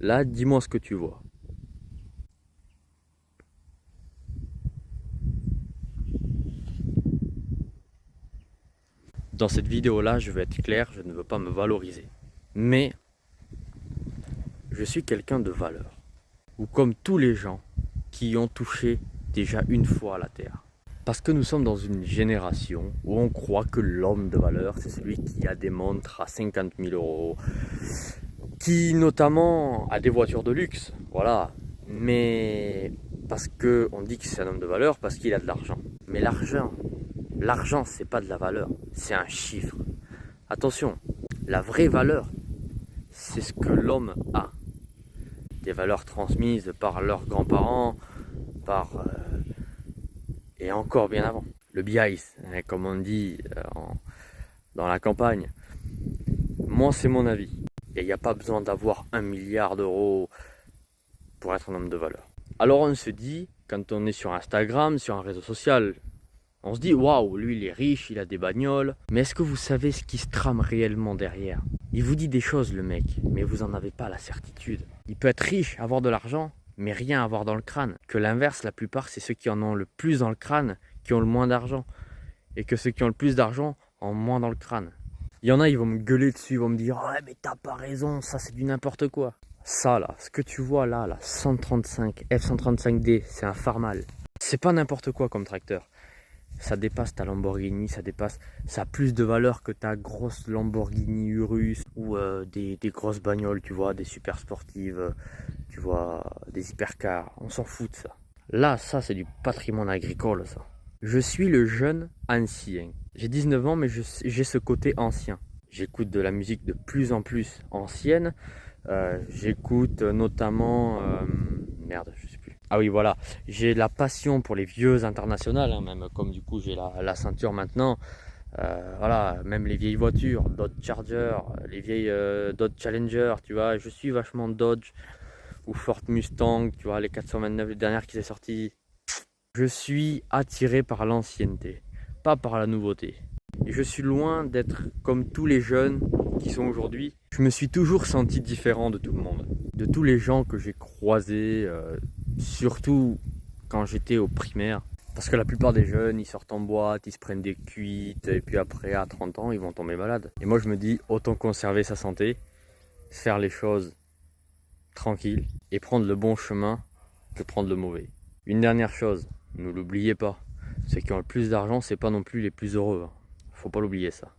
Là, dis-moi ce que tu vois. Dans cette vidéo-là, je vais être clair, je ne veux pas me valoriser. Mais je suis quelqu'un de valeur. Ou comme tous les gens qui ont touché déjà une fois à la Terre. Parce que nous sommes dans une génération où on croit que l'homme de valeur, c'est celui qui a des montres à 50 000 euros, qui notamment a des voitures de luxe, voilà. Mais parce qu'on dit que c'est un homme de valeur, parce qu'il a de l'argent. Mais l'argent, c'est pas de la valeur, c'est un chiffre. Attention, la vraie valeur, c'est ce que l'homme a. Des valeurs transmises par leurs grands-parents, et encore bien avant. Le biaïs, hein, comme on dit dans la campagne. Moi, c'est mon avis. Et il n'y a pas besoin d'avoir 1 milliard d'euros pour être un homme de valeur. Alors on se dit, quand on est sur Instagram, sur un réseau social, on se dit, waouh, lui il est riche, il a des bagnoles. Mais est-ce que vous savez ce qui se trame réellement derrière? Il vous dit des choses, le mec, mais vous n'en avez pas la certitude. Il peut être riche, avoir de l'argent, mais rien avoir dans le crâne. Que l'inverse, la plupart, c'est ceux qui en ont le plus dans le crâne, qui ont le moins d'argent. Et que ceux qui ont le plus d'argent ont moins dans le crâne. Il y en a, ils vont me gueuler dessus, ils vont me dire « Ouais, mais t'as pas raison, ça c'est du n'importe quoi. » Ça là, ce que tu vois là, 135, F135D, c'est un Farmal. C'est pas n'importe quoi comme tracteur. Ça dépasse ta Lamborghini, ça a plus de valeur que ta grosse Lamborghini Urus ou des grosses bagnoles, tu vois, des super sportives, tu vois, des hypercars. On s'en fout de ça. Là, ça c'est du patrimoine agricole, ça. Je suis le jeune ancien. J'ai 19 ans, mais j'ai ce côté ancien. J'écoute de la musique de plus en plus ancienne. J'écoute notamment... merde, je sais plus. Ah oui, voilà. J'ai la passion pour les vieux internationales, hein, même comme du coup j'ai la ceinture maintenant. Voilà, même les vieilles voitures, Dodge Charger, les vieilles Dodge Challenger, tu vois. Je suis vachement Dodge ou Ford Mustang, tu vois, les 429, les dernières qui sont sorties. Je suis attiré par l'ancienneté, pas par la nouveauté. Et je suis loin d'être comme tous les jeunes qui sont aujourd'hui. Je me suis toujours senti différent de tout le monde. De tous les gens que j'ai croisés, surtout quand j'étais au primaire. Parce que la plupart des jeunes, ils sortent en boîte, ils se prennent des cuites, et puis après, à 30 ans, ils vont tomber malades. Et moi, je me dis, autant conserver sa santé, faire les choses tranquilles, et prendre le bon chemin que prendre le mauvais. Une dernière chose, ne l'oubliez pas, ceux qui ont le plus d'argent, c'est pas non plus les plus heureux. Faut pas l'oublier ça.